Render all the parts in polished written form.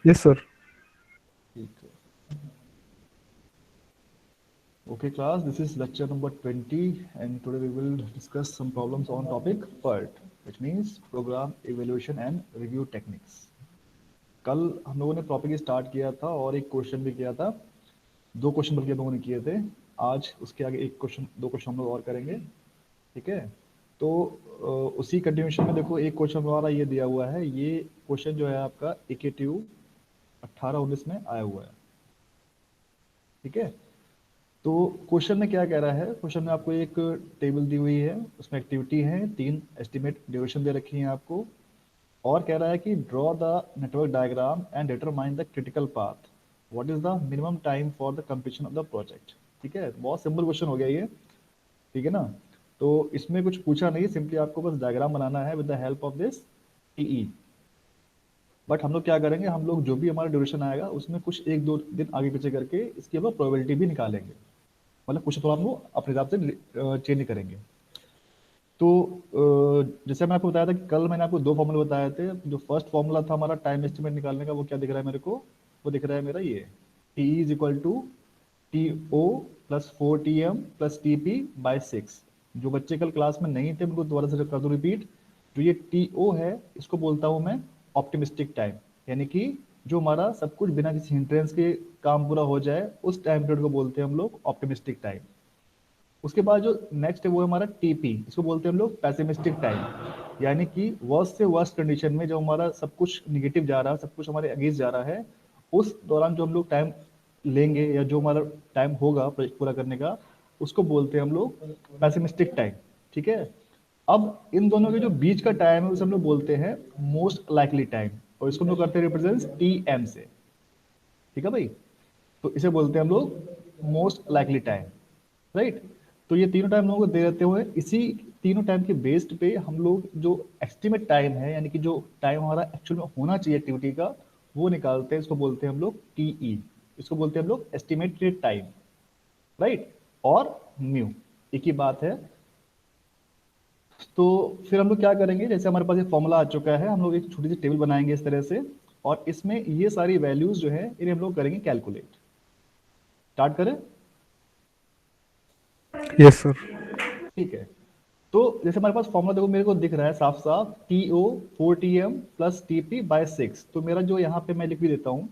Yes sir. ठीक है। Okay class, this is lecture number 20 and today we will discuss some problems on topic PERT, which means Program Evaluation and Review Techniques. कल हम लोगों ने topic start किया था और एक क्वेश्चन भी किया था, दो क्वेश्चन बल्कि हम लोगों ने किए थे। आज उसके आगे एक क्वेश्चन, दो क्वेश्चन हम लोग और करेंगे। ठीक है। तो उसी कंटिन्यूशन में देखो एक क्वेश्चन हमारा ये दिया हुआ है, ये क्वेश्चन जो है आपका EKTU 18-19 में आया हुआ है। ठीक है। तो क्वेश्चन में क्या कह रहा है, क्वेश्चन में आपको एक टेबल दी हुई है, उसमें एक्टिविटी है, 3 एस्टिमेट ड्यूरेशन दे रखी है आपको, और कह रहा है कि draw the network diagram and determine the critical path, what is the minimum time for the completion of the project. ठीक है, बहुत सिंपल क्वेश्चन हो गया ये। ठीक है ना। तो इसमें कुछ पूछा नहीं, सिंपली आपको बस डायग्राम बनाना है with the help of this TE. But हम लोग क्या करेंगे, हम लोग जो भी हमारा ड्यूरेशन आएगा उसमें कुछ एक दो दिन आगे पीछे करके इसकी हम लोग प्रोबेबिलिटी भी निकालेंगे, मतलब कुछ थोड़ा हम लोग अपने हिसाब से चेंज करेंगे। तो जैसे मैं आपको बताया था कि कल मैंने आपको दो फॉर्मूले बताए थे। जो फर्स्ट फॉर्मूला था हमारा टाइम एस्टिमेट निकालने का, वो क्या दिख रहा है मेरे को, वो दिख रहा है मेरा ये T is equal to T O plus 4TM plus TP by 6। जो बच्चे कल क्लास में नहीं थे उनको दोबारा से कर दूं रिपीट। जो ये TO है इसको बोलता हूँ मैं ऑप्टिमिस्टिक टाइम, यानी कि जो हमारा सब कुछ बिना किसी हिंड्रेंस के काम पूरा हो जाए उस टाइम पीरियड को बोलते हैं हम लोग ऑप्टिमिस्टिक टाइम। उसके बाद जो नेक्स्ट है वो है हमारा TP, इसको बोलते हैं हम लोग पैसिमिस्टिक टाइम, यानी कि वर्स्ट से वर्स्ट कंडीशन में जो हमारा सब कुछ निगेटिव जा रहा है, सब कुछ हमारे अगेंस्ट जा रहा है, उस दौरान जो हम लोग टाइम लेंगे या जो हमारा टाइम होगा प्रोजेक्ट पूरा करने का, उसको बोलते हैं हम लोग पैसिमिस्टिक टाइम। ठीक है। अब इन दोनों के जो बीच का टाइम है उसे हम लोग बोलते हैं मोस्ट लाइकली टाइम, और इसको हम लोग करते हैं रिप्रेजेंट TM से। ठीक है भाई। तो इसे बोलते हैं हम लोग मोस्ट लाइकली टाइम, राइट। तो ये तीनों टाइम लोगों को दे देते हुए इसी तीनों टाइम के बेस्ड पे हम लोग जो एस्टिमेट टाइम है, यानी कि जो टाइम हमारा एक्चुअल में होना चाहिए एक्टिविटी का, वो निकालते हैं। इसको बोलते हैं हम लोग TE, इसको बोलते हैं हम लोग एस्टिमेटेड टाइम, राइट। और म्यू एक ही बात है। तो फिर हम लोग क्या करेंगे, जैसे हमारे पास एक फॉर्मूला आ चुका है, हम लोग एक छोटी सी टेबल बनाएंगे इस तरह से, और इसमें ये सारी वैल्यूज जो है इन्हें हम लोग करेंगे कैलकुलेट। स्टार्ट करें। Yes sir. ठीक है। तो जैसे हमारे पास फॉर्मूला देखो मेरे को दिख रहा है साफ साफ, TO 4TM plus TP by 6। तो मेरा जो यहाँ पे मैं लिख भी देता हूँ,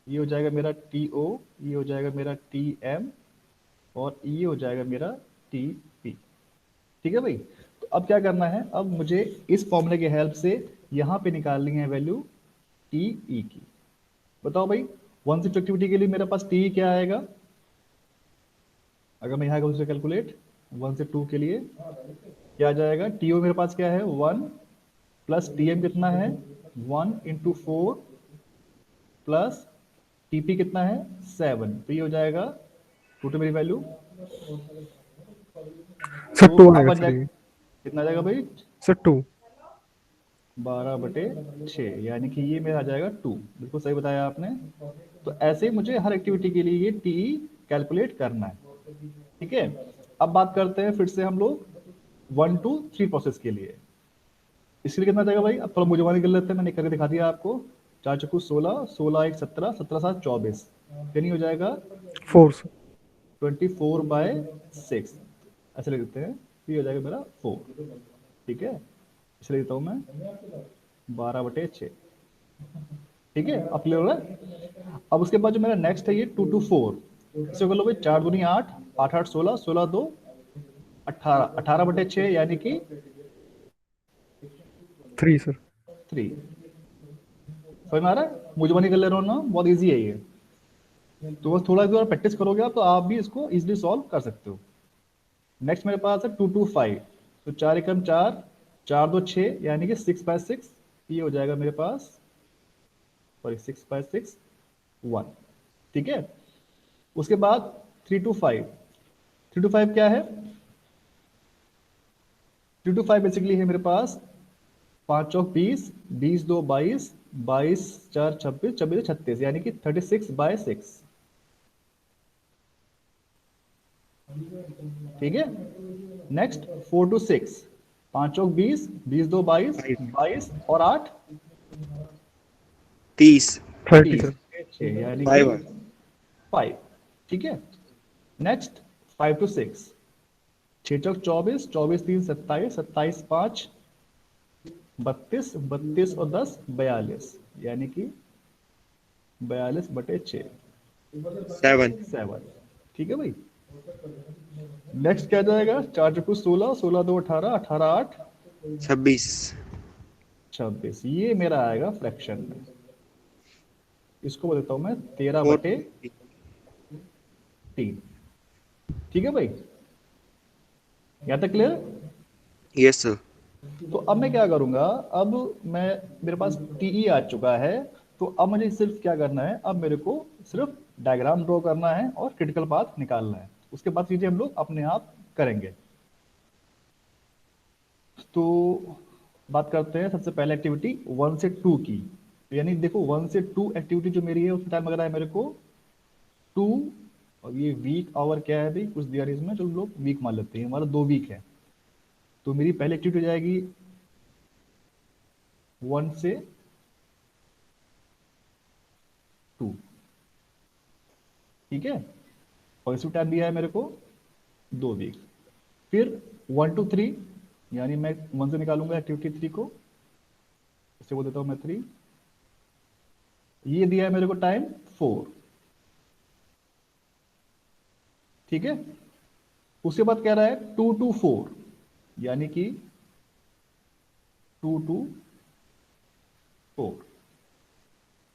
ये हो जाएगा मेरा TO, ये हो जाएगा मेरा TM, और ये हो जाएगा मेरा TP। ठीक है भाई। तो अब क्या करना है, अब मुझे इस फॉर्मूले की हेल्प से यहाँ पे निकालनी है वैल्यू TE की। बताओ भाई, 1 शिफ्ट एक्टिविटी के लिए मेरे पास TE क्या आएगा, अगर मैं यहाँ करूँ कैलकुलेट 1 से 2 के लिए क्या आ जाएगा। TO मेरे पास क्या है 1, प्लस TM कितना है 1 × 4, प्लस TP कितना है 7। तो ये हो जाएगा टोटल मेरी वैल्यू। सर तो टू अब आएगा बन सर जाएगा ये। कितना आ जाएगा भाई, सर टू। 12/6, यानी कि ये मेरा आ जाएगा 2। बिल्कुल सही बताया आपने। तो ऐसे ही मुझे हर एक्टिविटी के लिए ये TE कैलकुलेट करना है। ठीक है। अब बात करते हैं फिर से हम लोग 1 to 3 प्रोसेस के लिए। इसके लिए कितना जाएगा भाई, अब थोड़ा मुझे कर लेते हैं, मैंने करके दिखा दिया आपको। 4 × 4 = 16, 16 × 1 = 17, 17 × 7 = 24, यानी हो जाएगा फोर सर। 24/6। ऐसे लिख देते हैं, तो ये हो जाएगा मेरा 4। ठीक है। इसे लिख देता हूँ मैं 12/6। ठीक है, अब क्लियर हो रहा है। अब उसके बाद जो मेरा नेक्स्ट है ये 2 to 4, इसे कर लो भाई, 4 दूनी 8, 8 8 16, 16 2 18, 18/6 यानी कि थ्री सर। 3। समझ में आ रहा है, मुझे कर ले रहा हूँ ना, बहुत ईजी है ये। तो बस थोड़ा सा प्रैक्टिस करोगे आप तो आप भी इसको इजीली सॉल्व कर सकते हो। नेक्स्ट मेरे पास है 2 to 5। तो 4 × 4, 4 2 6, यानी कि 6/6। ये हो जाएगा मेरे पास, सॉरी 6/6 1। ठीक है। उसके बाद 3 to 5, 3 to 5 क्या है, 3 to 5 बेसिकली है मेरे पास 5 चौक 20, 20 2 22, 22 4 26, 26 36, यानी कि 36/6। ठीक है। नेक्स्ट 4 to 6, 5 चौक 20, 20 2 22, 22 और 8 30। 30 सर। 6 यानी कि 5 5। ठीक है, नेक्स्ट 5 to 6, 6 चौक 24, 24 3 27, 27 5 32, 32 और 10 42, यानी कि 42/6 7 7। ठीक है भाई, नेक्स्ट क्या जाएगा, 4 चौको 16, 16 2 18, 18 8 26 26, ये मेरा आएगा फ्रैक्शन में। इसको बोल देता हूं मैं 4 13/3। ठीक है भाई, यहाँ तक क्लियर? Yes sir. तो अब मैं क्या करूंगा, अब मैं, मेरे पास टीई आ चुका है, तो अब मुझे सिर्फ क्या करना है, अब मेरे को सिर्फ डायग्राम ड्रॉ करना है और क्रिटिकल पाथ निकालना है। उसके बाद चीजें हम लोग अपने आप करेंगे। तो बात करते हैं सबसे पहले एक्टिविटी 1 से 2 की। यानी देखो 1 से 2 एक्टिविटी जो मेरी है उसमें टाइम लग रहा है मेरे को 2, और ये वीक आवर क्या है भाई, कुछ दिया नहीं इसमें, चलो लोग वीक मान लेते हैं, हमारा 2 वीक है। तो मेरी पहली एक्टिविटी हो जाएगी 1 से 2। ठीक है, और इसमें टाइम दिया है मेरे को 2 वीक। फिर 1 to 3, यानी मैं 1 से निकालूंगा एक्टिविटी 3 को, इसे बोल देता हूं मैं 3। ये दिया है मेरे को टाइम 4। ठीक है, उसके बाद कह रहा है 2 to 4, यानी कि 2 to 4।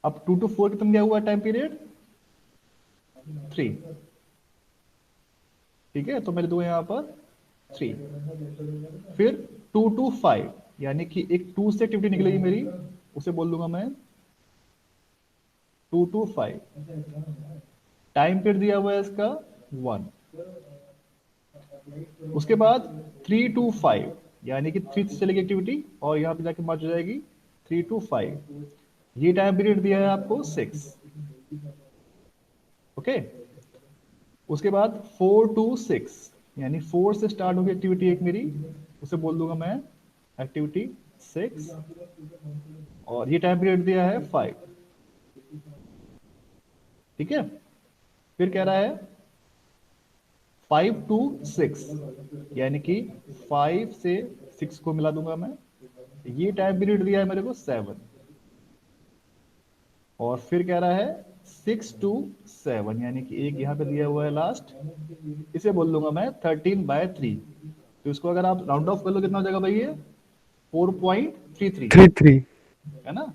अब 2 to 4 कितना दिया हुआ है टाइम पीरियड, 3। ठीक है, तो मैं दूंगा यहां पर 3। फिर 2 to 5, यानी कि एक 2 से एक्टिविटी निकलेगी मेरी, उसे बोल दूंगा मैं 2 to 5। टाइम पीरियड दिया हुआ है इसका 1। उसके बाद 3 to 5, यानी कि 3 से चलेगी एक्टिविटी और यहां पे जाके मैच हो जाएगी 3 to 5। ये टाइम पीरियड दिया है आपको 6। ओके, उसके बाद 4 to 6, यानी 4 से स्टार्ट होगी एक्टिविटी एक मेरी, उसे बोल दूंगा मैं एक्टिविटी 6, और ये टाइम पीरियड दिया है 5। ठीक है, फिर कह रहा है 5 to 6, यानी कि 5 से 6 को मिला दूंगा मैं, ये टाइम पीरियड दिया है मेरे को 7। और फिर कह रहा है 6 to 7, यानी कि एक यहां पे दिया हुआ है लास्ट, इसे बोल दूंगा मैं 13/3। तो इसको अगर आप राउंड ऑफ कर लो कितना हो जाएगा भाई, ये 4.33 33। है ना।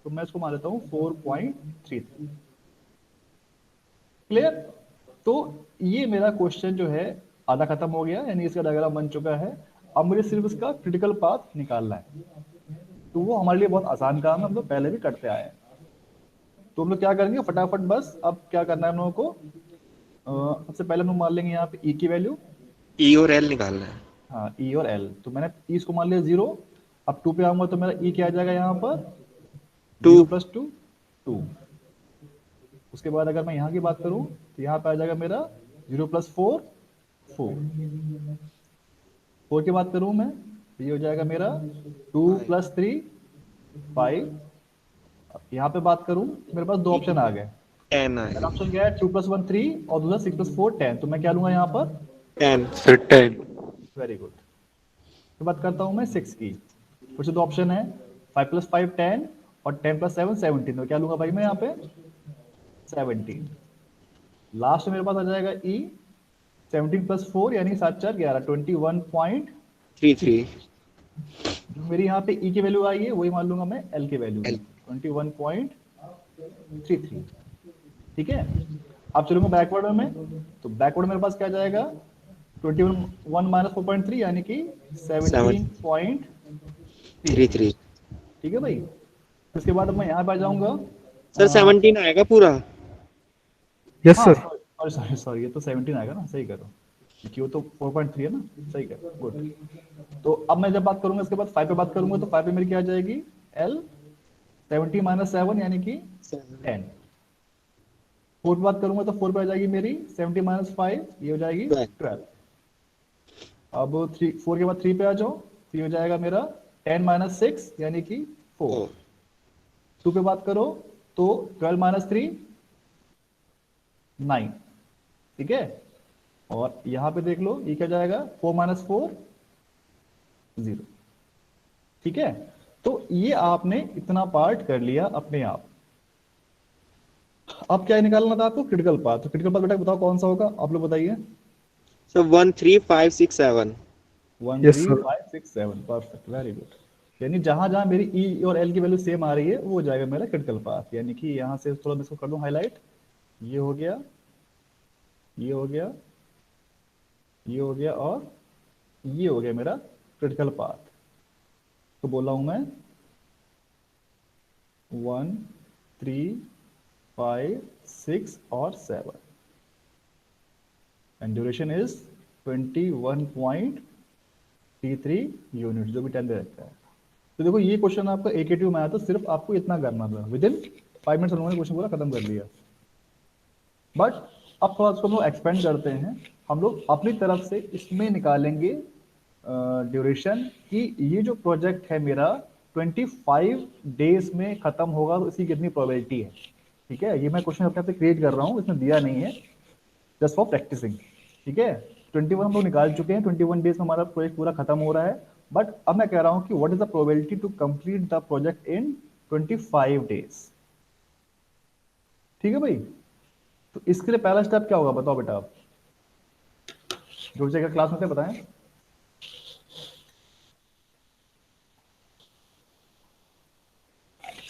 तो मैं इसको मान लेता हूं 4.33। क्लियर? तो ये मेरा क्वेश्चन जो है आधा खत्म हो गया, यानी इसका डायग्राम बन चुका है। अब मुझे सिर्फ इसका क्रिटिकल पाथ निकालना है, तो वो हमारे लिए बहुत आसान काम है, हम लोग पहले भी करते आए हैं। तो हम लोग क्या करेंगे फटाफट, बस अब क्या करना है हम लोगों को, सबसे पहले हम लोग मान लेंगे यहाँ पे ई की वैल्यू। ई और एल निकालना है। हाँ, ई और एल, तो मैंने ई इसको मान लिया 0। अब 2 पे आऊंगा तो मेरा ई क्या आ जाएगा यहाँ पर, 2 0 + 2 2। उसके बाद अगर मैं यहाँ की बात करूँ तो यहाँ पे आ जाएगा मेरा 0 + 4 4। 4 की बात करूँ मैं तो ये हो जाएगा मेरा 2 + 3 5। यहाँ पे बात करूँ तो मेरे पास 2 ऑप्शन आ गए। 10 पहला आएगा। ऑप्शन क्या है, 2 + 1 3, और दूसरा 6 + 4 10। तो मैं क्या लूंगा यहाँ पर, 10 फिर 10। Very good. तो बात करता हूँ मैं 6 की, फिर से 2 ऑप्शन है, 5 + 5 10, और 10 + 7 17। तो क्या लूंगा भाई मैं यहाँ पे 17। लास्ट में मेरे पास आ जाएगा ई, 17 + 4 यानी 7 4 11, 21.33। 3 जो मेरी यहाँ पे ई की वैल्यू आई है वही मान लूंगा मैं एल की वैल्यू एल। 21.33। ठीक है, अब चलूंगा बैकवर्ड में, तो बैकवर्ड मेरे पास क्या जाएगा 21 - 4.3, यानी कि 7 3 17.33। 3 ठीक है भाई, इसके बाद अब मैं यहाँ पे आ जाऊंगा। सर 17 आएगा पूरा। यस हाँ सर। सॉरी सॉरी सॉरी, ये तो 17 आएगा ना, सही कर रहा हूँ, क्योंकि वो तो 4.3 है ना, सही कर, गुड। तो अब मैं जब बात करूंगा इसके बाद 5 पे बात करूंगा, तो 5 पे मेरी क्या आ जाएगी एल 70 - 7, यानी कि 10। 4 पे बात करूंगा तो 4 पे आ जाएगी मेरी 70 - 5, ये हो जाएगी 12। अब 4 के बाद 3 पे आ जाओ तो ये हो जाएगा मेरा 10 - 6, यानी कि 4। 2 पे बात करो तो 12 माइनस 3 9, ठीक है। और यहां पे देख लो ये क्या जाएगा, 4 माइनस 4 0, ठीक है। तो ये आपने इतना पार्ट कर लिया अपने आप। अब क्या निकालना था आपको, क्रिटिकल पाथ। तो क्रिटिकल पाथ बेटा बताओ कौन सा होगा, आप लोग बताइए। Sir 1 3 5 6 7। 1 Yes, 3 sir. 5 6 7, perfect, very good. यानी जहां जहां मेरी ई और एल की वैल्यू सेम आ रही है वो हो जाएगा मेरा क्रिटिकल पाथ। यानी कि यहां से थोड़ा मैं इसको कर दूं हाईलाइट, ये हो गया, ये हो गया, ये हो गया, और ये हो गया मेरा क्रिटिकल पाथ। तो बोला हूं मैं 1 3 5 6 और 7 एंड ड्यूरेशन इज 21.33 यूनिट, जो भी टाइम दे रखा है। तो देखो ये क्वेश्चन आपका AKTU में आया था, सिर्फ आपको इतना करना था, विद इन 5 मिनट्स उन्होंने क्वेश्चन पूरा खत्म कर लिया। बट अब थोड़ा इसको हम लोग एक्सपेंड करते हैं, हम लोग अपनी तरफ से इसमें निकालेंगे ड्यूरेशन कि ये जो प्रोजेक्ट है मेरा 25 डेज में खत्म होगा, तो इसकी कितनी प्रोबेबिलिटी है, ठीक है। ये मैं क्वेश्चन अपने आप से क्रिएट कर रहा हूँ, इसमें दिया नहीं है, जस्ट फॉर प्रैक्टिसिंग, ठीक है। 21 हम लोग निकाल चुके हैं, 21 डेज में हमारा प्रोजेक्ट पूरा खत्म हो रहा है। बट अब मैं कह रहा हूं कि what is the probability to complete the project in 25 days, ठीक है भाई। तो इसके लिए पहला स्टेप क्या होगा बताओ बेटा, आप जो जगह क्लास में थे बताएं।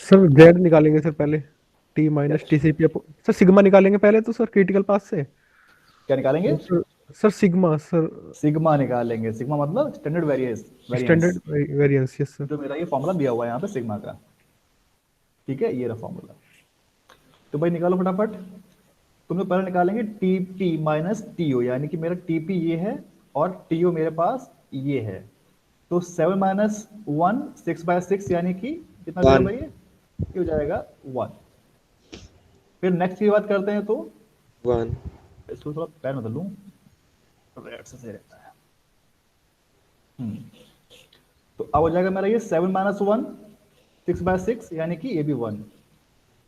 सर जेड निकालेंगे सर पहले, T minus TCP sir sigma निकालेंगे पहले तो सर क्रिटिकल पाथ से। क्या निकालेंगे, सर सिग्मा सर, सिग्मा निकालेंगे। सिग्मा मतलब standard variance, standard variance, yes sir. जो मेरा ये फॉर्मूला दिया हुआ है यहाँ पे सिग्मा का, ठीक है, ये रहा फॉर्मूला। तो भाई निकालो फटाफट। तुम लोग पहले निकालेंगे TP माइनस TO, यानी कि मेरा TP ये है और TO मेरे पास ये है। तो 7 माइनस 1 6/6, यानी कि कितना हो जाएगा 1 भाई, ये हो जाएगा 1। फिर नेक्स्ट की बात करते हैं, तो 1 इसको थोड़ा पैर बदल लूं, रेड से सही रहता है। तो अब हो जाएगा मेरा ये 7 माइनस 1 6/6, यानी कि ये भी 1।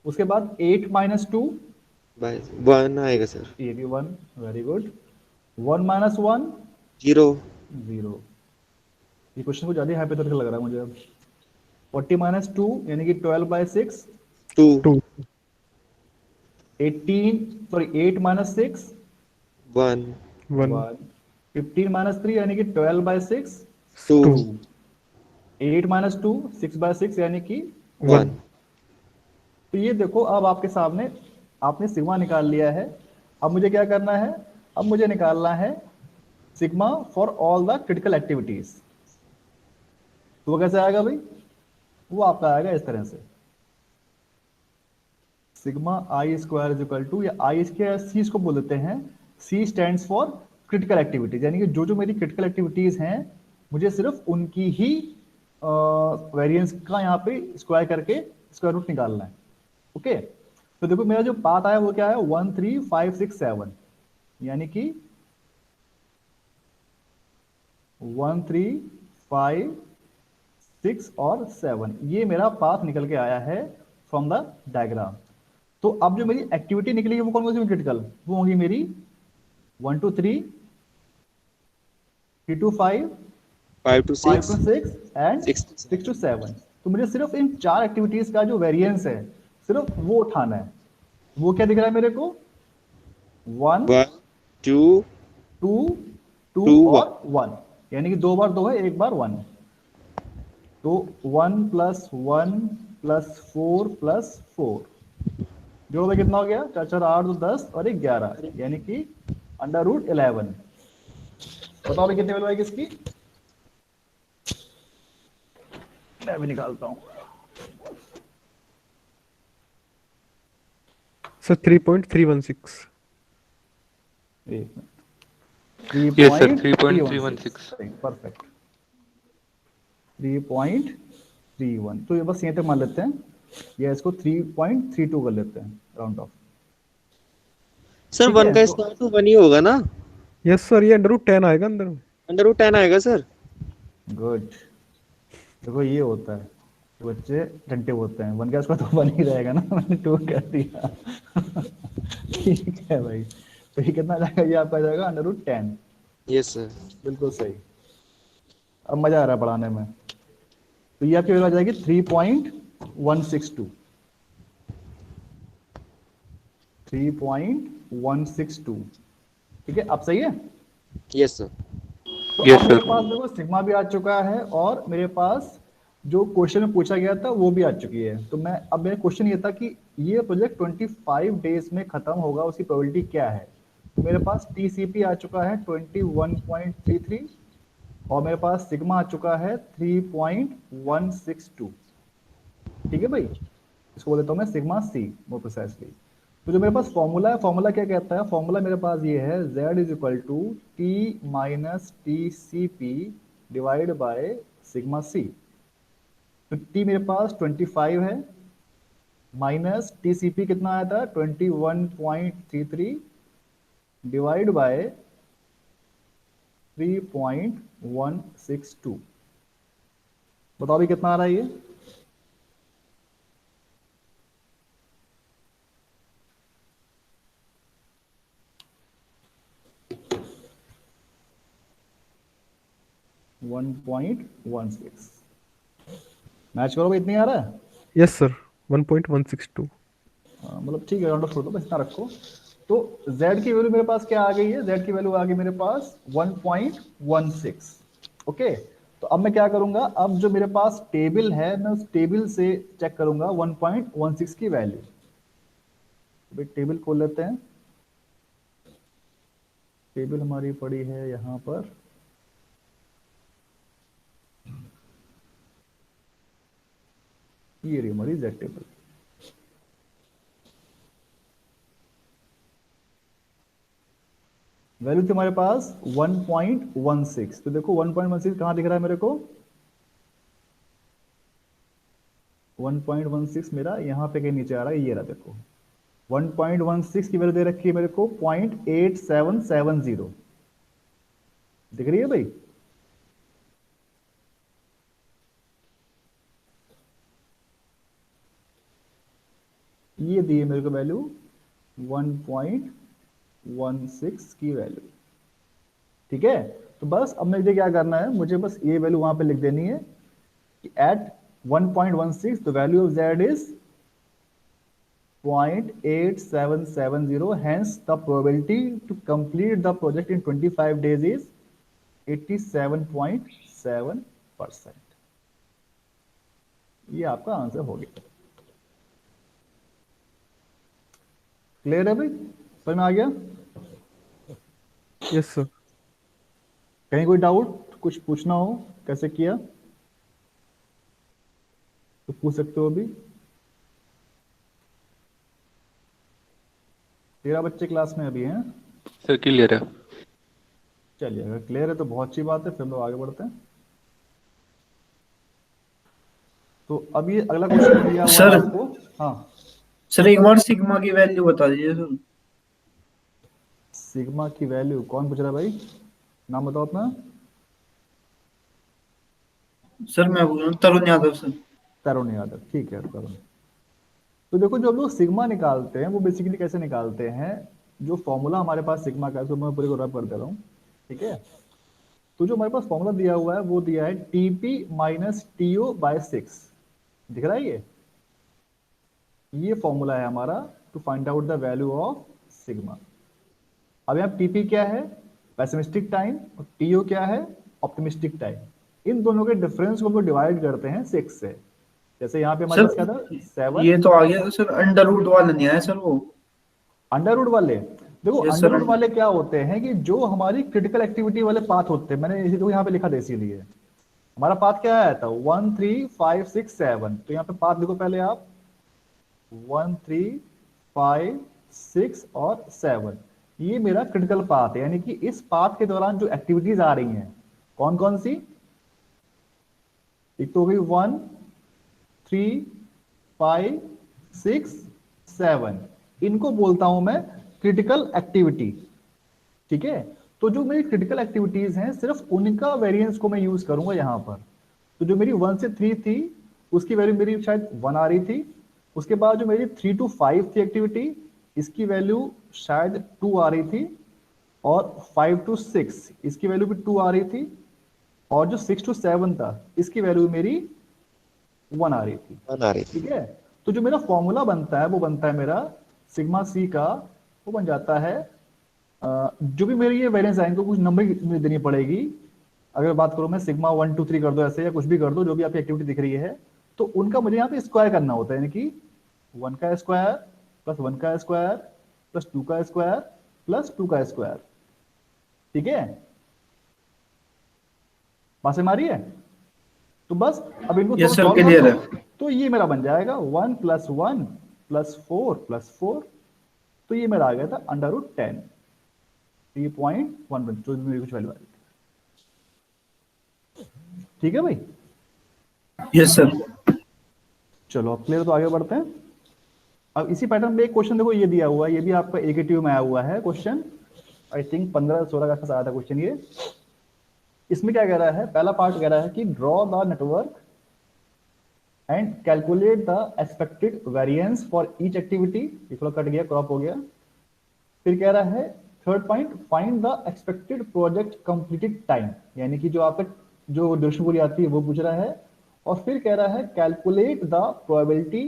उसके बाद 8 माइनस 2, बाय 1 आएगा सर। ये भी 1, वेरी गुड। 1 माइनस 1 0 0। ये क्वेश्चन को ज्यादा हाइपोथेटिकल लग रहा है मुझे अब। 40 माइनस 2 यानी कि 12/6। 2 2 8 माइनस 6 1 1 1। 15 माइनस 3 यानी कि 12/6 2 2 2। 8 माइनस 2 6/6 यानी कि 1। 1। तो ये देखो अब आपके सामने आपने सिग्मा निकाल लिया है। अब मुझे क्या करना है, अब मुझे निकालना है sigma for all the critical activities. तो वो कैसे आएगा भाई, वो आपका आएगा इस तरह से, sigma I square is equal to, या आई स्क्वायर सी इसको बोल देते हैं, C stands for critical activities, यानी कि जो जो मेरी क्रिटिकल एक्टिविटीज हैं मुझे सिर्फ उनकी ही वेरिएंस का यहाँ पे स्क्वायर करके स्क्वायर रूट निकालना है, ओके। तो देखो मेरा जो पाथ आया वो क्या है, 1 3 5 6 7, यानी कि 1 3 5 6 और 7, ये मेरा पाथ निकल के आया है फ्रॉम द डायग्राम। तो अब जो मेरी एक्टिविटी निकलेगी वो कौन सी क्रिटिकल, वो होगी मेरी 1 to 3, 3 to 5, 5 to 5 6 to 6 and 6 to 6 to 7। तो मुझे सिर्फ इन 4 एक्टिविटीज का जो वेरिएंस है सिर्फ वो उठाना है। वो क्या दिख रहा है मेरे को, 1 1 2 2 2 2 और 1, यानी कि 2 बार 2 है, 1 बार 1। तो 1 + 1 + 4 + 4 जोड़ में कितना हो गया, 4 4 8 2 10 और 1 11, यानी कि √11। बताओ भाई कितनी वैल्यू आएगी इसकी, मैं भी निकालता हूँ। सर 3.316। एक मिनट, Yes, sir. 3.316. परफेक्ट, 3.31। तो ये बस यहीं तक मान लेते हैं, या इसको 3.32 कर लेते हैं राउंड ऑफ। सर ठीक है, 1 का तो- स्क्वायर तो 1 ही होगा ना, यस सर, ये √10 आएगा अंदर में। √10 आएगा सर। गुड। देखो ये होता है, तो बच्चे टंटे होते हैं, 1 का स्क्वायर तो 1 ही रहेगा ना, मैंने 2 कर दिया। ठीक है भाई, तो ये कितना आ जाएगा, ये आपका आ जाएगा √10। Yes sir. बिल्कुल सही। अब मजा आ रहा है पढ़ाने में। तो ये आपकी वैल्यू आ जाएगी 3.162। 3.162। ठीक है, अब सही है। Yes sir. तो Yes, अब मेरे sir. पास देखो सिग्मा भी आ चुका है, और मेरे पास जो क्वेश्चन में पूछा गया था वो भी आ चुकी है। तो मैं, अब मेरा क्वेश्चन ये था कि ये प्रोजेक्ट 25 डेज में खत्म होगा, उसकी प्रोबेबिलिटी क्या है। तो मेरे पास टीसीपी आ चुका है 21.33, और मेरे पास सिग्मा आ चुका है 3.162। ठीक है भाई, इसको बोल देता हूँ मैं सिग्मा सी मोर प्रिसाइसली। तो जो मेरे पास फॉर्मूला है, फॉर्मूला क्या कहता है, फॉर्मूला मेरे पास ये है, z is equal to T minus T C P divide by sigma C. तो टी मेरे पास 25 है, माइनस टी सी पी कितना आया था 21.33 डिवाइड बाय 3.162। बताओ भी कितना आ रहा है ये। One point one six. Match करो भाई, इतनी आ रहा है। Yes sir 1.162। मतलब ठीक है, राउंड ऑफ छोड़ दो, बस इतना रखो। तो z की वैल्यू मेरे पास क्या आ गई है, z की वैल्यू आ गई मेरे पास 1.16। ओके, तो अब मैं क्या करूंगा, अब जो मेरे पास टेबल है मैं उस टेबल से चेक करूंगा 1.16 की वैल्यू। भाई टेबल खोल लेते हैं, टेबल हमारी पड़ी है यहां पर। ये रही हमारी z टेबल। वैल्यू थी हमारे पास 1.16। तो देखो 1.16 कहां दिख रहा है मेरे को, 1.16 मेरा यहाँ पे कहीं नीचे आ रहा है, ये रहा देखो। 1.16 की वैल्यू दे रखी है मेरे को 0.8770। दिख रही है भाई। ये दी है मेरे को वैल्यू 1.16 की वैल्यू। ठीक है, तो बस अब मुझे क्या करना है, मुझे बस ये वैल्यू वहां पे लिख देनी है कि at 1.16 the value of z is 0.8770, hence the probability to complete the project in 25 days is 87.7%। ये आपका आंसर हो गया। क्लियर है भाई, समझ में आ गया। Yes sir. कहीं कोई डाउट, कुछ पूछना हो कैसे किया तो पूछ सकते हो अभी। 13 बच्चे क्लास में अभी हैं। सर क्लियर है। चलिए, अगर क्लियर है तो बहुत अच्छी बात है, फिर हम लोग आगे बढ़ते हैं। तो अब ये अगला क्वेश्चन दिया हुआ है सर आपको। हाँ, सर एक बार सिग्मा की वैल्यू बता दीजिए सर। सिग्मा की वैल्यू कौन पूछ रहा है भाई, नाम बताओ अपना। सर मैं बोल रहा हूँ तरुण यादव सर। तरुण यादव, ठीक है तरुण। तो देखो, जो हम लोग सिग्मा निकालते हैं वो बेसिकली कैसे निकालते हैं, जो फॉर्मूला हमारे पास सिग्मा का है, तो मैं पूरे को रब कर दे रहा हूँ। ठीक है, तो जो हमारे पास फॉर्मूला दिया हुआ है वो दिया है टीपी माइनस टीओ बाय 6। दिख रहा है ये फॉर्मूला है हमारा to find out the value of sigma. अब यहाँ टीपी क्या है, पेसिमिस्टिक टाइम, और टीओ क्या है, ऑप्टिमिस्टिक टाइम। इन दोनों के डिफरेंस को हम लोग डिवाइड करते हैं 6 से। जैसे यहाँ पे हमारे पास क्या था, सर 7। ये तो आ गया सर, अंडर रूट वाला नहीं आया सर वो। अंडर रूट वाले, देखो यस अंडर सर। रूट वाले क्या होते हैं कि जो हमारी क्रिटिकल एक्टिविटी वाले पाथ होते हैं, मैंने इसी को यहाँ पे लिखा था इसीलिए। हमारा पाथ क्या आया था 1 3 5 6 7। तो यहाँ पे पाथ देखो पहले आप, 1 3 5 6 और 7। ये मेरा क्रिटिकल पाथ है, यानी कि इस पाथ के दौरान जो एक्टिविटीज आ रही हैं कौन कौन सी, एक तो हो गई 1 3 5 6 7, इनको बोलता हूं मैं क्रिटिकल एक्टिविटी। ठीक है, तो जो मेरी क्रिटिकल एक्टिविटीज हैं सिर्फ उनका वेरिएंस को मैं यूज करूंगा यहां पर। तो जो मेरी 1 से 3 थी उसकी वैल्यू मेरी शायद 1 आ रही थी। उसके बाद जो मेरी 3 to 5 थी एक्टिविटी, इसकी वैल्यू शायद 2 आ रही थी, और 5 to 6 इसकी वैल्यू भी 2 आ रही थी, और जो 6 to 7 था इसकी वैल्यू मेरी 1 आ रही थी। 1 आ रही थी। ठीक है, तो जो मेरा फॉर्मूला बनता है वो बनता है मेरा सिग्मा सी का, वो बन जाता है जो भी मेरी ये वेरिएंस है इनको कुछ नंबर देनी पड़ेगी। अगर बात करूं मैं सिग्मा 1 2 3 कर दो ऐसे, या कुछ भी कर दो, जो भी आपकी एक्टिविटी दिख रही है, तो उनका मुझे यहाँ पे स्क्वायर करना होता है, यानी कि 1 का स्क्वायर प्लस 1 का स्क्वायर प्लस 2 का स्क्वायर प्लस 2 का स्क्वायर। ठीक है, बात समझ में आ रही है? तो बस अब इनको Yes, sir, solve clear कर है। दो, तो ये मेरा बन जाएगा 1 + 1 + 4 + 4, तो ये मेरा आ गया था √10, 3.11, जो भी मेरी कुछ वैल्यू आ रही थी। ठीक है भाई, यस सर। चलो अब क्लियर, तो आगे बढ़ते हैं। अब इसी पैटर्न में एक क्वेश्चन देखो ये दिया हुआ है, ये भी आपका एकेटीव में आया हुआ है क्वेश्चन, आई थिंक 15-16 का आसपास आया था क्वेश्चन ये। इसमें क्या कह रहा है, पहला पार्ट कह रहा है कि draw the network and calculate the expected variance for each activity. ये थोड़ा कट गया, क्रॉप हो गया। फिर कह रहा है third point, find the expected project completed time, यानी कि जो आपका जो ड्यूरेशन पूरी आती है वो पूछ रहा है। और फिर कह रहा है calculate the probability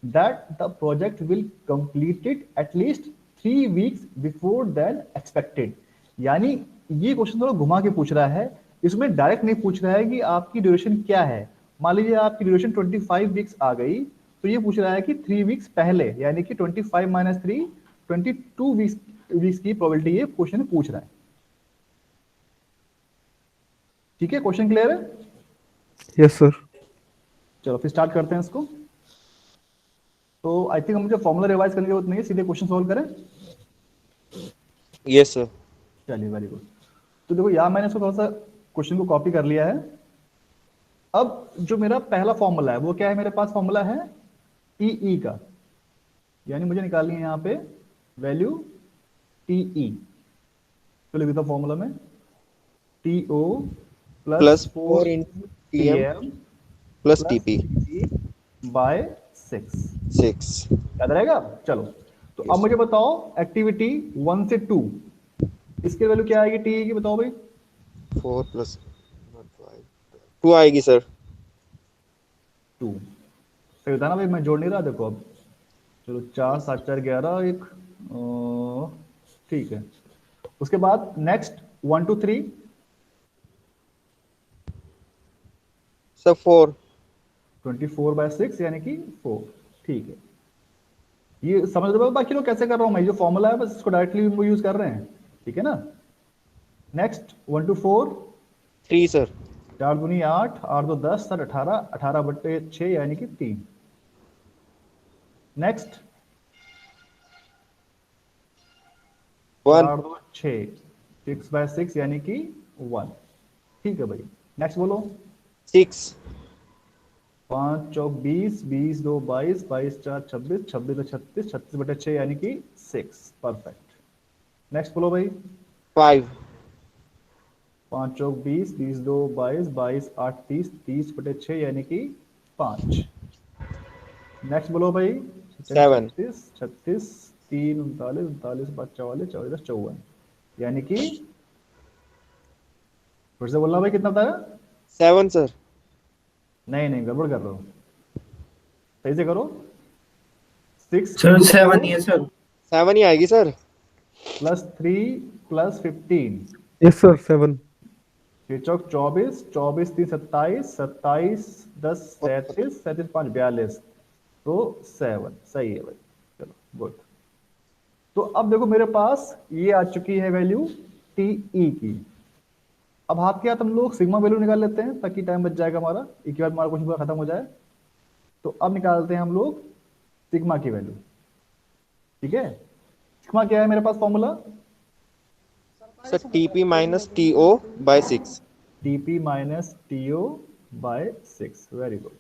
that the project will completed at least 3 weeks before then expected. यानी ये क्वेश्चन थोड़ा घुमा के पूछ रहा है, इसमें डायरेक्ट नहीं पूछ रहा है कि आपकी ड्यूरेशन क्या है। मान लीजिए आपकी ड्यूरेशन 25 वीक्स आ गई, तो ये पूछ रहा है कि 3 वीक्स पहले, यानी कि 25 - 3 22 वीक्स की प्रोबेबिलिटी ये क्वेश्चन पूछ रहा है। ठीक है, क्वेश्चन क्लियर है? Yes sir. चलो फिर स्टार्ट करते हैं इसको। तो आई थिंक हम मुझे फॉर्मूला रिवाइज करने की जरूरत नहीं है, सीधे क्वेश्चन सॉल्व करें। Yes sir. चलिए, वेरी गुड। तो देखो यहाँ मैंने इसको थोड़ा सा क्वेश्चन को कॉपी कर लिया है। अब जो मेरा पहला फॉर्मूला है वो क्या है, मेरे पास फॉर्मूला है टीई का, यानी मुझे निकालनी है यहाँ पे वैल्यू टीई। तो लिख देता हूं फॉर्मूला में TO plus 4 into TM plus TP by 6। 6। याद रहेगा? चलो, तो अब मुझे बताओ एक्टिविटी 1 से 2 इसकी वैल्यू क्या आएगी टीई की, बताओ भाई। 4 + 2 आएगी सर। 2 सही होता है ना भाई, मैं जोड़ नहीं रहा, देखो अब। चलो 4 7 4 11 1, ठीक है। उसके बाद नेक्स्ट 1 to 3 सर 4। 24/6 यानी कि 4। ठीक है, ये समझ रहे हो? बाकी लोग कैसे कर रहा हूं मैं, जो फॉर्मूला है बस इसको डायरेक्टली यूज कर रहे हैं। ठीक है ना? Next 1 to 4 3 sir. 4 दूनी 8, 8 2 10, 7 18, 18/6 यानी कि 3। नेक्स्ट 1 4 2 6, 6/6 यानी कि 1। ठीक है भाई, नेक्स्ट बोलो। 6 5 चौक 20, 20 2 22, 22 4 26, 26 2 36, 36/6 यानी कि 6। परफेक्ट। नेक्स्ट बोलो भाई। 5 5 चौक 20, 20 2 22, 22 8 30, 30/6 यानी कि 5। नेक्स्ट बोलो भाई। 7 36 36, 3 39, 39 5 44, 44 54 यानी कि, फिर से बोलना भाई कितना बताया? 7 सर। नहीं नहीं, गड़बड़ कर रहे हो, सही से करो। 6 सर 7 ही है सर। 7 ही आएगी सर। + 3 + 15, yes sir 7। 6 चौक 24, 24 3 27, 27 10 37, 37 5 42, तो 7 सही है भाई। चलो गुड। तो अब देखो मेरे पास ये आ चुकी है वैल्यू टीई की। अब हाथ के हाथ हम लोग सिग्मा वैल्यू निकाल लेते हैं ताकि टाइम बच जाएगा हमारा, एक बार हमारा क्वेश्चन पूरा खत्म हो जाए। तो अब निकालते हैं हम लोग सिग्मा की वैल्यू। ठीक है, सिग्मा क्या है मेरे पास formula? Sir TP - TO/6। TP - TO/6, very good.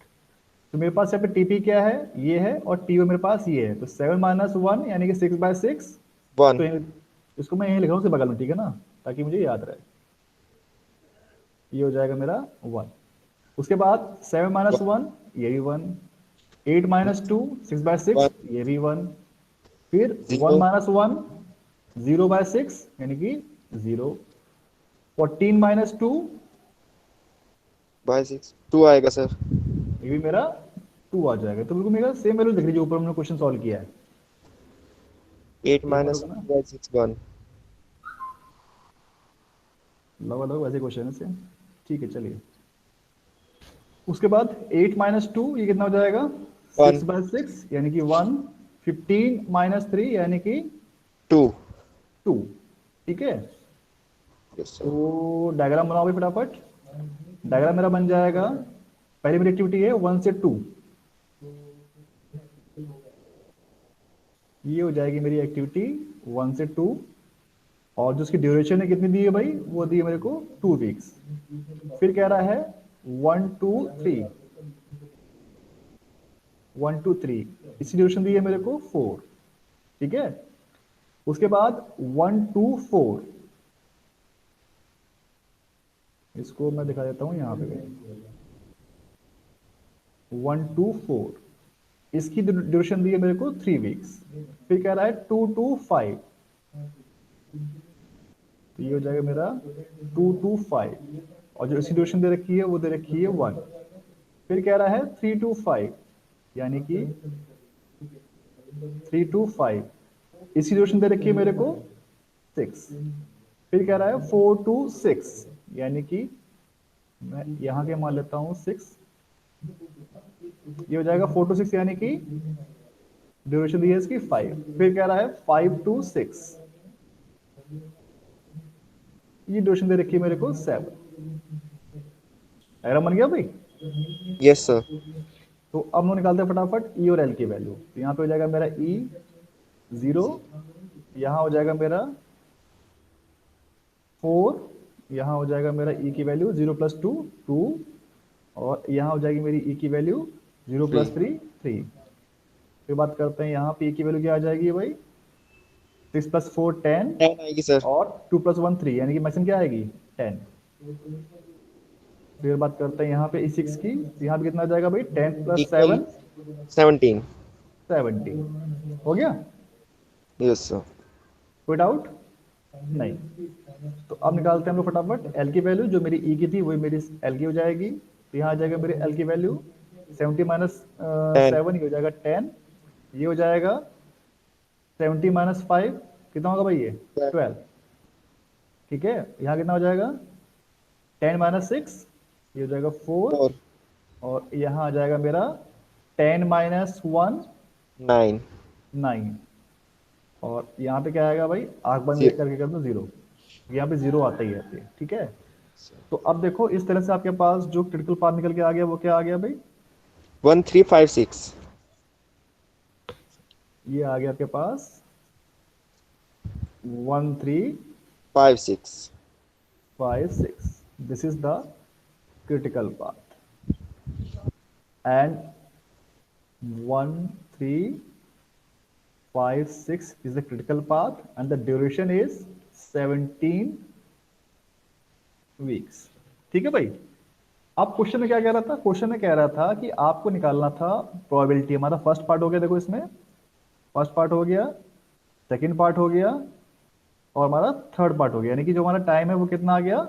तो मेरे पास यहाँ पे TP क्या है, ये है, और TO मेरे पास ये है, तो 7 - 1 यानी कि 6/6। 1 तो इसको मैं यहीं लिख रहा हूँ बगल में, ठीक है ना, ताकि मुझे याद रहे। ये हो जाएगा मेरा 1। उसके बाद 7 माइनस 1 ये भी 1, 8 माइनस 2 6/6 1 ये भी 1, फिर 1 0 माइनस 1 0/6 यानी कि 0, 14 माइनस 2 by 6 2 आएगा सर। ये भी मेरा 2 आ जाएगा। तो बिल्कुल मेरा सेम वैल्यू दिख रही है जो ऊपर हमने क्वेश्चन सॉल्व किया है। 8 एक बार minus होगा ना, 2 by 6 1 लगभग वैसे क्वेश्चन है सेम। ठीक है चलिए, उसके बाद 8 माइनस 2 ये कितना हो जाएगा 1 6/6 यानी कि 1, 15 माइनस 3 यानी कि 2 2। ठीक है, यस सर। तो डायग्राम बनाओ भाई फटाफट। डायग्राम मेरा बन जाएगा, पहली मेरी एक्टिविटी है 1 से 2, ये हो जाएगी मेरी एक्टिविटी 1 से 2, और जो उसकी ड्यूरेशन है कितनी दी है भाई, वो दी है मेरे को 2 वीक्स। फिर कह रहा है 1 2 3, 1 2 3, इसकी ड्यूरेशन दी है मेरे को 4। ठीक है, उसके बाद 1 2 4, इसको मैं दिखा देता हूं यहां पे, 1 2 4, इसकी ड्यूरेशन दी है मेरे को 3 वीक्स। फिर कह रहा है 2 2 5, तो ये हो जाएगा मेरा 2 2 5, और जो इसकी ड्यूरेशन दे रखी है वो दे रखी है 1। फिर कह रहा है 3 2 5, यानी कि 3 2 5, इसकी ड्यूरेशन दे रखी है मेरे को 6। फिर कह रहा है 4 2 6, यानी कि मैं यहाँ के मान लेता हूँ 6, ये हो जाएगा 4 2 6, यानी कि ड्यूरेशन दी है इसकी 5। फिर कह रहा है 5 2 6, ये ड्यूरेशन दे रखी है मेरे को 7। डायग्राम बन गया भाई। Yes sir. तो अब हम लोग निकालते हैं फटाफट ई और एल की वैल्यू। तो यहाँ पे हो जाएगा मेरा ई 0, यहाँ हो जाएगा मेरा 4, यहाँ हो जाएगा मेरा ई की वैल्यू 0 + 2 2, और यहाँ हो जाएगी मेरी ई की वैल्यू 0 + 3 3। फिर बात करते हैं यहाँ पे ई की वैल्यू क्या आ जाएगी भाई, 6 + 4 10, 10 आएगी सर। और 2 + 1 3, यानी कि मैक्सिमम क्या आएगी 10। फिर बात करते हैं यहाँ पे E6 की, तो यहाँ पे कितना आ जाएगा भाई 10 + 7 17 70, हो गया। Yes sir. कोई डाउट नहीं? तो अब निकालते हैं हम लोग फटाफट एल की वैल्यू, जो मेरी ई की थी वही मेरी एल की हो जाएगी। तो यहाँ आ जाएगा मेरी एल की वैल्यू 70 - 7, ये हो जाएगा 10, ये हो जाएगा 70 - 5, कितना होगा भाई ये 12। ठीक है, यहाँ कितना हो जाएगा 10 - 6, ये हो जाएगा 4, 4 और यहाँ आ जाएगा मेरा 10 - 1 9 9, और यहाँ पे क्या आएगा भाई, आंख बंद Zero. करके कर दो 0, यहाँ पे 0 आता ही है। ठीक है, तो अब देखो इस तरह से आपके पास जो क्रिटिकल पाथ निकल के आ गया वो क्या आ गया भाई, 1 3 5 6 ये आ गया आपके पास 1 3 5 6 5 6, this is the critical path, and 1 3 5 6 is the critical path, and the duration is 17 weeks। ठीक है भाई। अब क्वेश्चन में क्या कह रहा था, क्वेश्चन में कह रहा था कि आपको निकालना था प्रोबेबिलिटी। हमारा फर्स्ट पार्ट हो गया, देखो इसमें फर्स्ट पार्ट हो गया, सेकंड पार्ट हो गया, और हमारा थर्ड पार्ट हो गया, यानी कि जो हमारा टाइम है वो कितना आ गया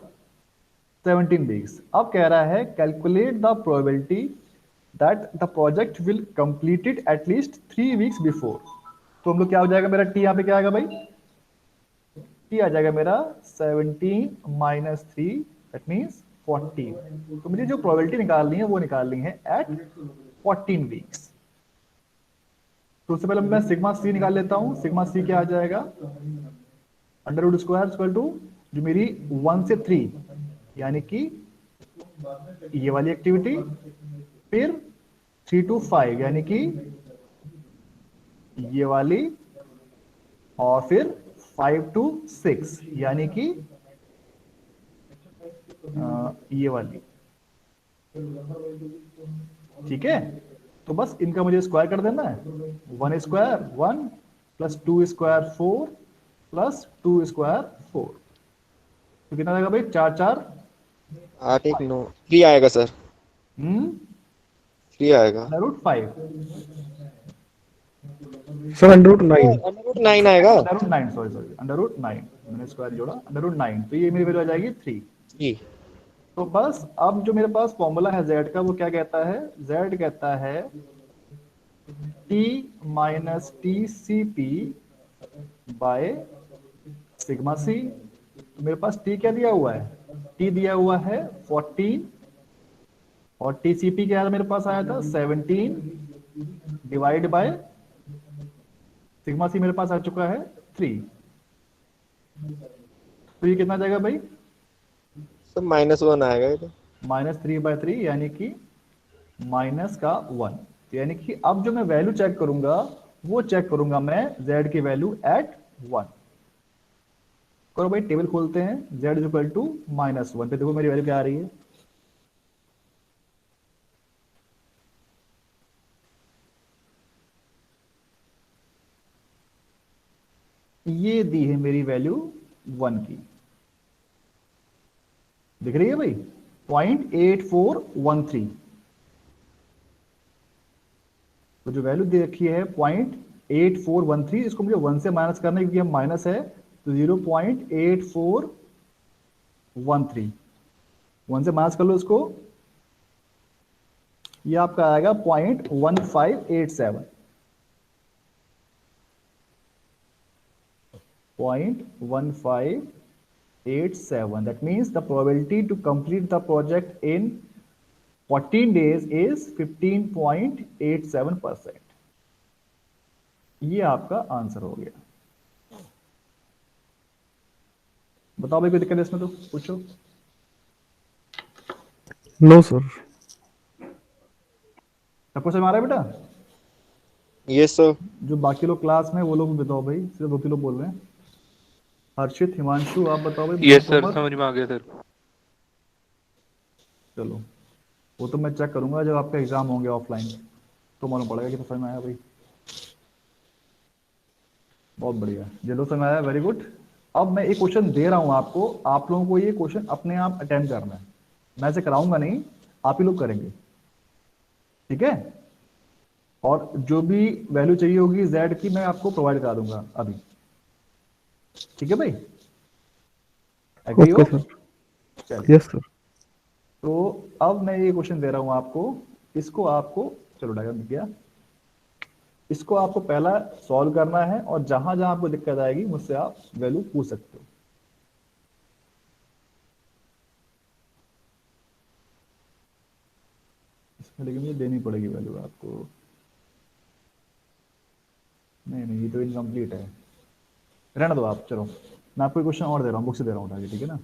17 वीक्स। अब कह रहा है calculate the probability that the project will completed at least 3 weeks before. तो हम लोग क्या हो जाएगा मेरा टी, यहाँ पे क्या आएगा भाई, टी आ जाएगा मेरा 17 - 3, दैट मीन्स 14। तो मुझे जो प्रोबेबिलिटी निकालनी है वो निकालनी है एट 14 वीक्स। तो उससे पहले मैं सिग्मा सी निकाल लेता हूं। सिग्मा सी क्या आ जाएगा, √² जो मेरी 1 से 3, यानी कि ये वाली एक्टिविटी, फिर 3 to 5 यानी कि ये वाली, और फिर 5 to 6 यानी कि ये वाली। ठीक है, तो बस इनका मुझे स्क्वायर कर देना है। 1² 1 + 2² 4 + 2² 4, तो कितना आएगा भाई 4 4 8 1 9 3 आएगा सर। 3 आएगा √5 सर √9। √9 आएगा √9 सॉरी √9 मैंने स्क्वायर जोड़ा √9 तो ये मेरी वैल्यू आ जाएगी 3। 3 तो बस अब जो मेरे पास फॉर्मूला है z का वो क्या कहता है, z कहता है t minus T C P by sigma C. तो मेरे पास t क्या दिया हुआ है, t दिया हुआ है 14 और टीसीपी क्या मेरे पास आया था 17 डिवाइड बाय सिग्मा सी मेरे पास आ चुका है 3। तो ये कितना जाएगा भाई, सर -1 आएगा ये तो। -3/3 यानी कि माइनस का 1। तो यानी कि अब जो मैं वैल्यू चेक करूंगा वो चेक करूंगा मैं z की वैल्यू एट 1। करो भाई टेबल खोलते हैं, z इज इक्वल टू -1 पे देखो मेरी वैल्यू क्या आ रही है। ये दी है मेरी वैल्यू 1 की, दिख रही है भाई 0.8413। तो जो वैल्यू दे रखी है 0.8413, इसको मुझे 1 से माइनस करना है क्योंकि हम माइनस है, तो 0.8413 1 से माइनस कर लो इसको, ये आपका आएगा 0.1587। 0.1587 that means the probability to complete the project in 14 days is 15.87%। ये आपका आंसर हो गया। बताओ भाई कोई दिक्कत है इसमें तो पूछो। No sir. सबको समझ आ रहा है बेटा? Yes sir. जो बाकी लोग क्लास में वो लोग बताओ भाई, सिर्फ 2-3 लोग बोल रहे हैं। हर्षित, हिमांशु, आप बताओ भाई। यस सर, मोहम्मद, समझ में आ गया सर। चलो वो तो मैं चेक करूंगा जब आपका एग्जाम होंगे ऑफलाइन, तो मालूम पड़ेगा कि तो समझ में आया भाई। बहुत बढ़िया, जो समझ में आया वेरी गुड। अब मैं एक क्वेश्चन दे रहा हूं आपको, आप लोगों को ये क्वेश्चन अपने आप अटेम्प्ट करना है, मैं इसे कराऊंगा नहीं, आप ही लोग करेंगे, ठीक है? और जो भी वैल्यू चाहिए होगी z की मैं आपको प्रोवाइड करा दूंगा अभी, ठीक है भाई? एग्री ओके हो? सर। चलिए, यस सर। तो अब मैं ये क्वेश्चन दे रहा हूं आपको, इसको आपको, चलो डायग्राम दिख गया, इसको आपको पहला सॉल्व करना है और जहां जहां आपको दिक्कत आएगी मुझसे आप वैल्यू पूछ सकते हो। इसमें लेकिन ये देनी पड़ेगी वैल्यू आपको, नहीं नहीं ये तो इनकम्प्लीट है, रहने दो आप। चलो मैं आपको क्वेश्चन और दे रहा हूँ, बुक से दे रहा हूँ उठा के, ठीक है ना?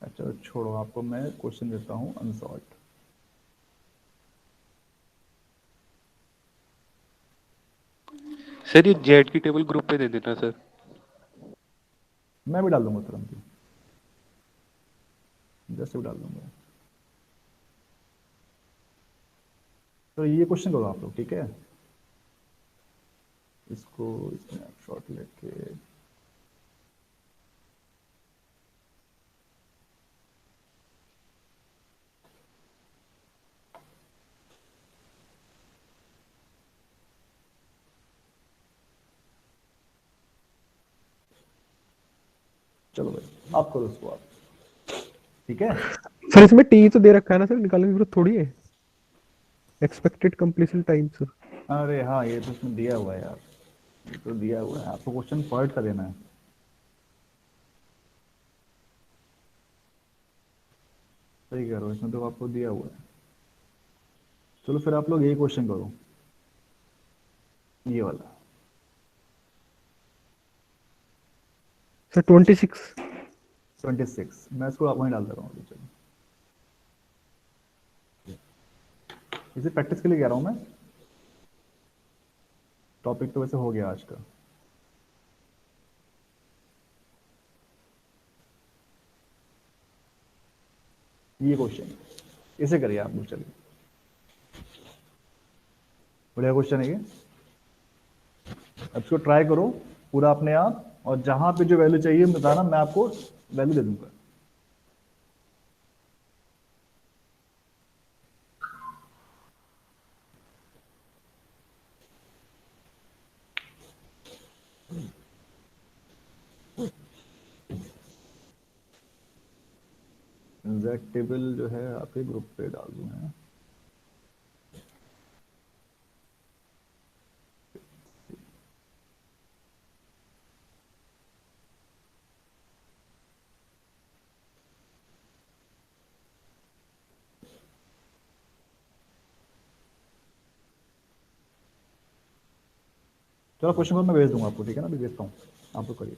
अच्छा छोड़ो, आपको मैं क्वेश्चन देता हूँ अनसॉल्व। सर ये जेड की टेबल ग्रुप पे दे देना सर। मैं भी डाल दूंगा तुरंत ही, जैसे भी डाल दूंगा। तो ये क्वेश्चन करो आप लोग, ठीक है? इसको स्नैपशॉट लेके, चलो भाई आप करो इसको आप, ठीक है? सर इसमें टी तो दे रखा है ना सर, निकालने की जरूरत थोड़ी है। Expected completion time sir. अरे हाँ, ये तो इसमें दिया हुआ है यार, ये तो दिया हुआ है आपको, क्वेश्चन PERT का देना है। सही कह रहे हो, इसमें तो आपको दिया हुआ है। चलो फिर आप लोग यही क्वेश्चन करो, ये वाला। सर 26। 26 मैं इसको वहीं डाल दे रहा हूँ अभी, चलो। इसे प्रैक्टिस के लिए कह रहा हूँ मैं, टॉपिक तो वैसे हो गया आज का। ये क्वेश्चन इसे करिए आप लोग, चलिए। बढ़िया क्वेश्चन है ये। अब इसको ट्राई करो पूरा अपने आप, और जहां पे जो वैल्यू चाहिए बताना, मैं आपको वैल्यू दे दूंगा। एग्जैक्ट टेबल जो है आपके ग्रुप पे डाल दूं मैं। चलो क्वेश्चन को मैं भेज दूंगा आपको, ठीक है ना, अभी भेजता हूँ, आप लोग करिए।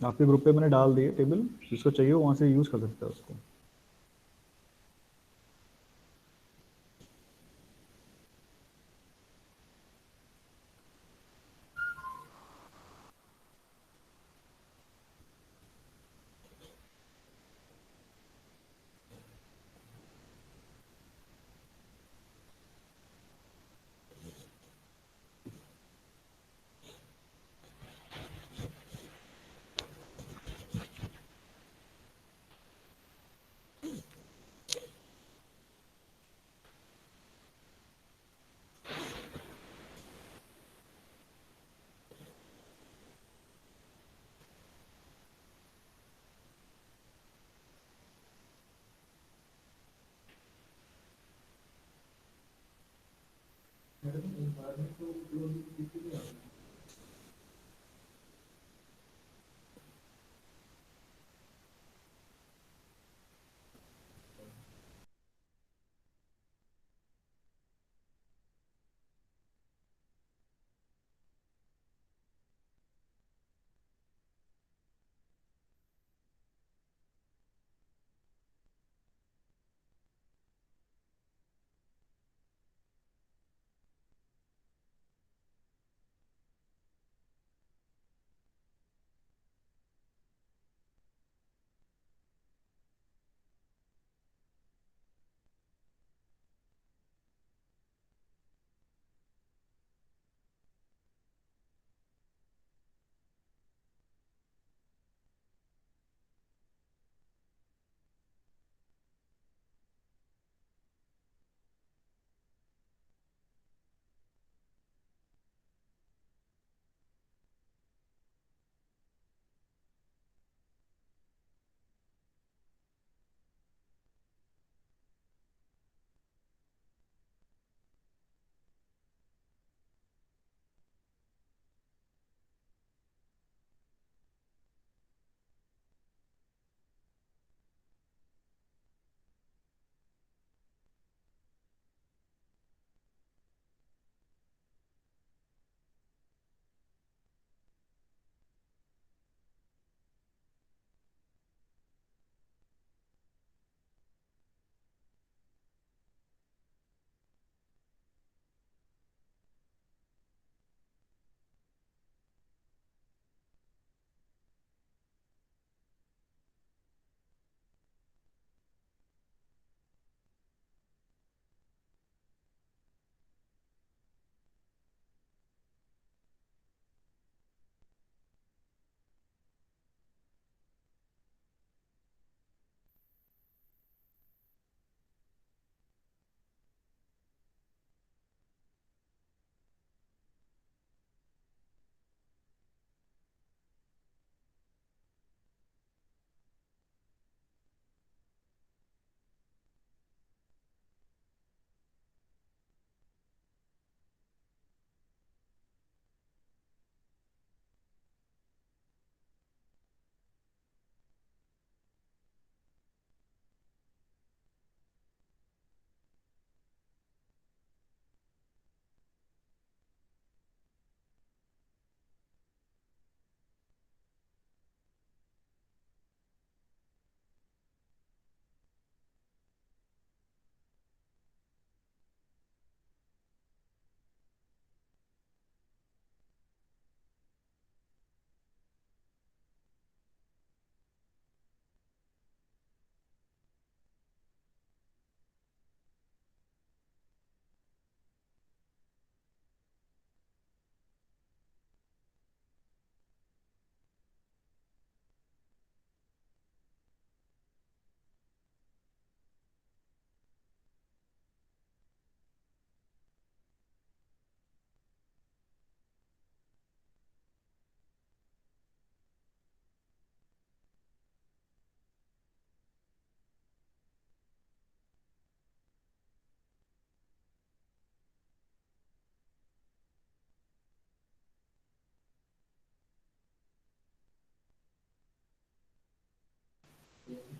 आपके ग्रुप पे मैंने डाल दिए टेबल, जिसको चाहिए वहां से यूज कर सकता है उसको।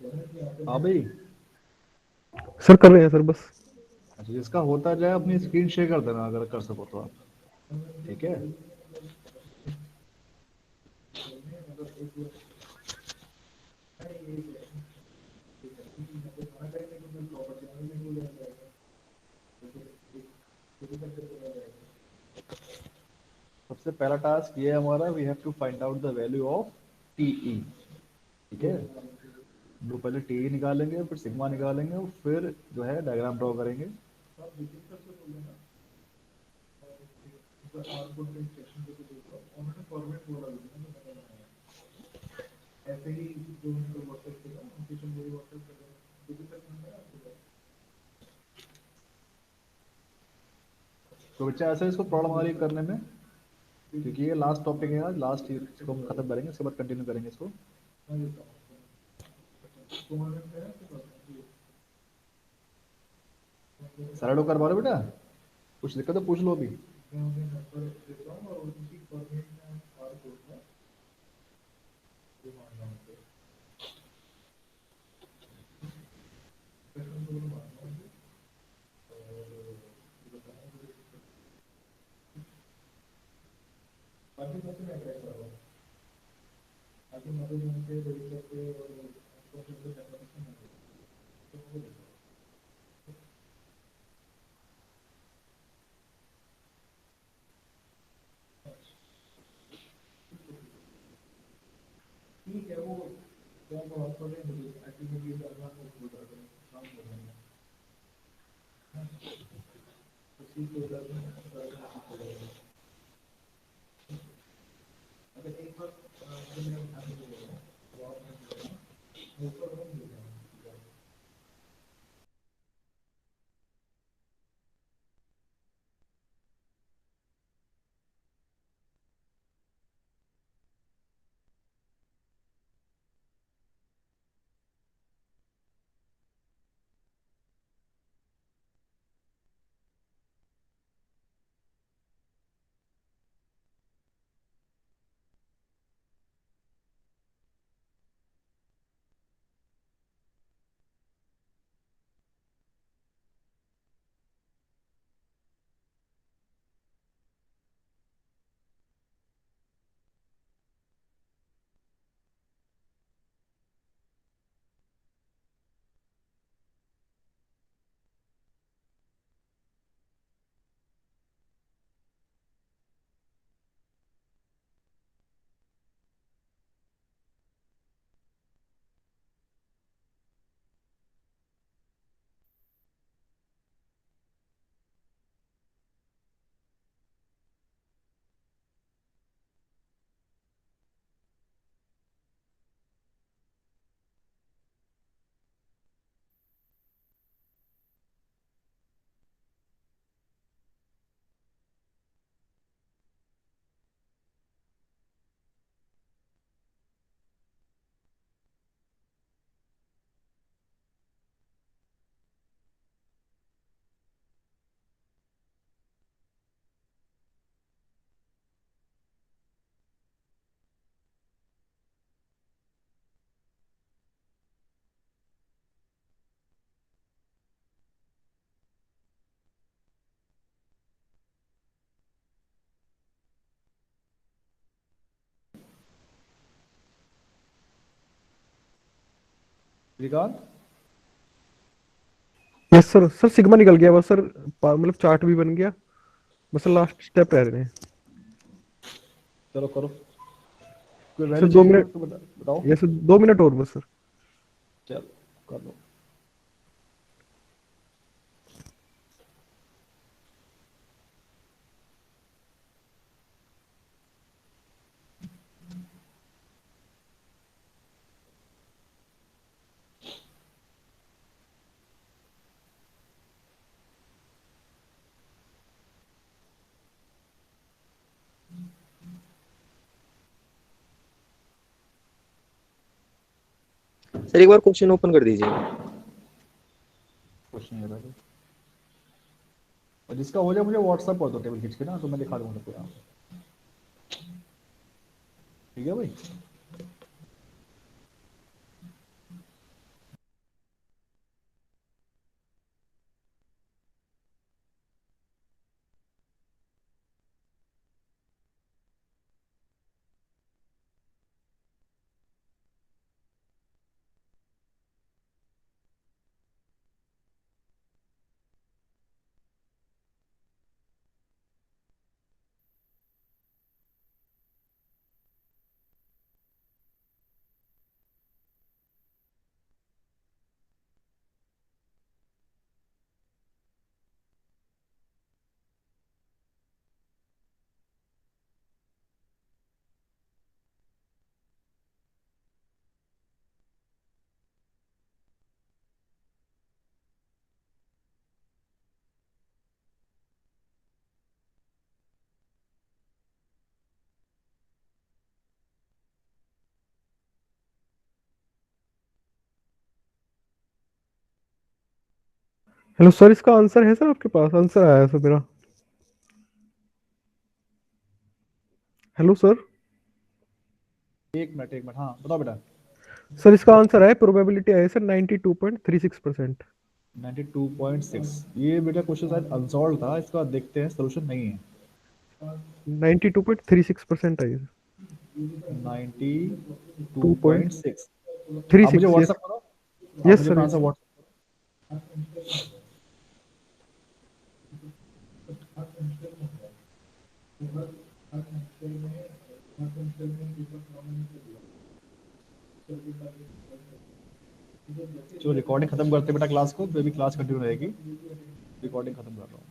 हाँ भाई। सर कर रहे हैं सर बस। अच्छा, जिसका होता जाए अपनी स्क्रीन शेयर कर देना अगर कर सको तो आप। ठीक है। सबसे पहला टास्क ये है हमारा, we have to find out the value of TE. ठीक है। हम लोग पहले टीई निकालेंगे, फिर सिग्मा निकालेंगे, और फिर जो है डायग्राम ड्रॉ करेंगे। तो बच्चा ऐसे इसको प्रॉब्लम आ रही है करने में, क्योंकि ये लास्ट टॉपिक है आज, लास्ट इसको हम खत्म करेंगे, उसके बाद कंटिन्यू करेंगे इसको। सरल कर पा रहे हो बेटा? कुछ दिक्कत है पूछ लो अभी। Srikanth. Yes sir. Sir sigma निकल गया बस सर। मतलब चार्ट भी बन गया। बस लास्ट स्टेप रह रहे हैं। चलो करो, कोई सर वैल्यू दो चाहिए मिनट तो बताओ। यस 2 मिनट और बस सर। चलो कर लो। सर एक बार क्वेश्चन ओपन कर दीजिए। कुछ नहीं है। और जिसका हो जाए मुझे व्हाट्सअप कर दो टेबल खींच के ना, तो मैं दिखा दूंगा सबको यहाँ। ठीक है भाई। हेलो सर, इसका आंसर है सर आपके पास? आंसर आया है सर मेरा। Hello sir. एक मिनट, हाँ बताओ बेटा। सर इसका आंसर है, प्रोबेबिलिटी है सर 92.36%। 92.6। ये बेटा क्वेश्चन शायद अनसॉल्व था, इसका देखते हैं, सोल्यूशन नहीं है। 92.36% है। 92.6। आप मुझे 2.36, यस। व्हाट्सएप करो, आप यस मुझे सर, अपना यस। Answer WhatsApp. चलो रिकॉर्डिंग खत्म करते हैं बेटा क्लास को, तो अभी क्लास कंटिन्यू रहेगी। रिकॉर्डिंग खत्म कर रहा हूँ।